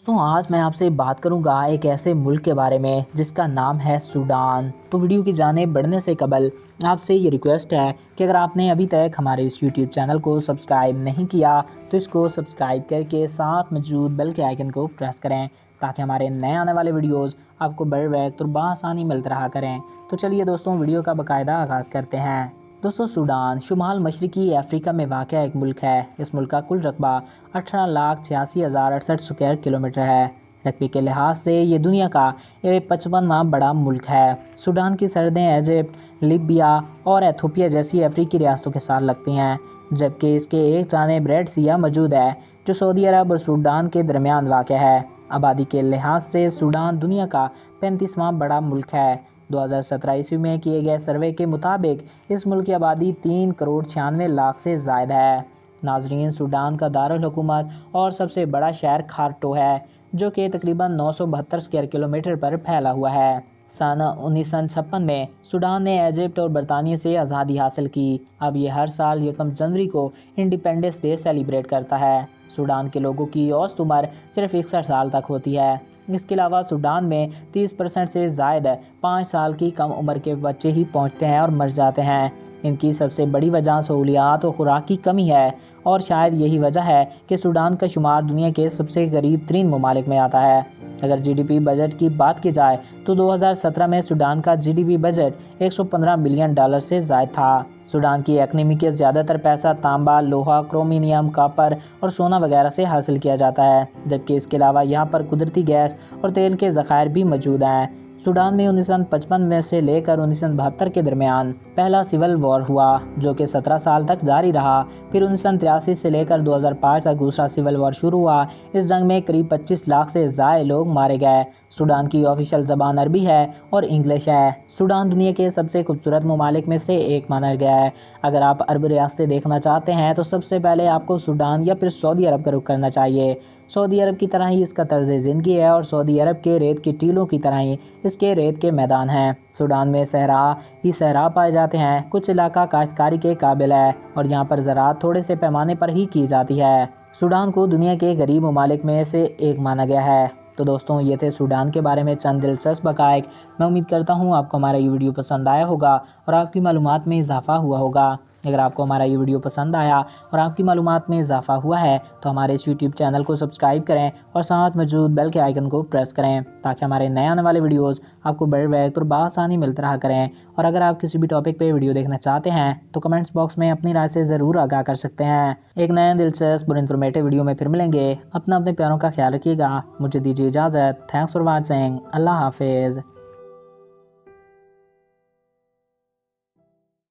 तो आज मैं आपसे बात करूंगा एक ऐसे मुल्क के बारे में जिसका नाम है सूडान। तो वीडियो की जाने बढ़ने से कबल आपसे ये रिक्वेस्ट है कि अगर आपने अभी तक हमारे इस यूट्यूब चैनल को सब्सक्राइब नहीं किया तो इसको सब्सक्राइब करके साथ मौजूद बेल के आइकन को प्रेस करें ताकि हमारे नए आने वाले वीडियोज़ आपको बर वक्त और बआसानी मिलते रहा करें। तो चलिए दोस्तों, वीडियो का बाकायदा आगाज़ करते हैं। दोस्तों, सूडान शुमाल मशरकी अफ्रीका में वाक़या एक मुल्क है। इस मुल्क का कुल रकबा 18,86,068 स्क्वायर किलोमीटर है। रकबे के लिहाज से ये दुनिया का 55वां बड़ा मुल्क है। सूडान की सरहदें इजिप्ट, लीबिया और एथोपिया जैसी अफ्रीकी रियासतों के साथ लगती हैं, जबकि इसके एक जानिब रेड सिया मौजूद है जो सऊदी अरब और सूडान के दरमियान वाक़ है। आबादी के लिहाज से सूडान दुनिया का 35वां बड़ा मुल्क है। 2017 ईस्वी में किए गए सर्वे के मुताबिक इस मुल्क की आबादी 3,96,00,000 से ज़ायद है। नाजरीन, सूडान का दारुल हुकूमत और सबसे बड़ा शहर खार्टो है, जो कि तकरीबन 972 स्क्वायर किलोमीटर पर फैला हुआ है। सन 1956 में सूडान ने इजिप्ट और बरतानिया से आज़ादी हासिल की। अब ये हर साल 1 जनवरी को इंडिपेंडेंस डे सेलिब्रेट करता है। सूडान के लोगों की औसत उम्र सिर्फ 61 साल तक होती है। इसके अलावा सूडान में 30% से ज़ायद 5 साल की कम उम्र के बच्चे ही पहुंचते हैं और मर जाते हैं। इनकी सबसे बड़ी वजह सहूलियात और खुराक की कमी है, और शायद यही वजह है कि सूडान का शुमार दुनिया के सबसे गरीब तरीन ममालिक में आता है। अगर जीडीपी बजट की बात की जाए तो 2017 में सूडान का जीडीपी बजट 115 बिलियन डॉलर से ज़ायद था। सूडान की इकनॉमी के ज़्यादातर पैसा तांबा, लोहा, क्रोमिनियम, कॉपर और सोना वगैरह से हासिल किया जाता है, जबकि इसके अलावा यहाँ पर कुदरती गैस और तेल के ज़खायर भी मौजूद हैं। सूडान में 1955 में से लेकर 1972 के दरमियान पहला सिविल वॉर हुआ, जो कि 17 साल तक जारी रहा। फिर 1983 से लेकर 2005 तक दूसरा सिविल वॉर शुरू हुआ। इस जंग में करीब 25 लाख से ज़्यादा लोग मारे गए। सूडान की ऑफिशियल ज़बान अरबी है और इंग्लिश है। सूडान दुनिया के सबसे खूबसूरत ममालिक में से एक माना गया है। अगर आप अरब रियासतें देखना चाहते हैं तो सबसे पहले आपको सूडान या फिर सऊदी अरब का रुख करना चाहिए। सऊदी अरब की तरह ही इसका तर्ज ज़िंदगी है, और सऊदी अरब के रेत की टीलों की तरह ही इसके रेत के मैदान हैं। सूडान में सहरा पाए जाते हैं। कुछ इलाका काश्तकारी के काबिल है और यहाँ पर ज़राअत थोड़े से पैमाने पर ही की जाती है। सूडान को दुनिया के गरीब ममालिक में से एक माना गया है। तो दोस्तों, ये थे सूडान के बारे में चंद दिलचस्प हक़ाइक़। मैं उम्मीद करता हूँ आपको हमारा ये वीडियो पसंद आया होगा और आपकी मालूमात में इजाफ़ा हुआ होगा। अगर आपको हमारा ये वीडियो पसंद आया और आपकी मालूमात में इजाफ़ा हुआ है तो हमारे इस यूट्यूब चैनल को सब्सक्राइब करें और साथ मौजूद बेल के आइकन को प्रेस करें ताकि हमारे नए आने वाले वीडियोज़ आपको बर वक्त और बआसानी मिलते रहा करें। और अगर आप किसी भी टॉपिक पे वीडियो देखना चाहते हैं तो कमेंट्स बॉक्स में अपनी राय से ज़रूर आगाह कर सकते हैं। एक नए दिलचस्प और इन्फॉर्मेटिव वीडियो में फिर मिलेंगे। अपने प्यारों का ख्याल रखिएगा। मुझे दीजिए इजाज़त। Thanks for watching. अल्लाह हाफिज़।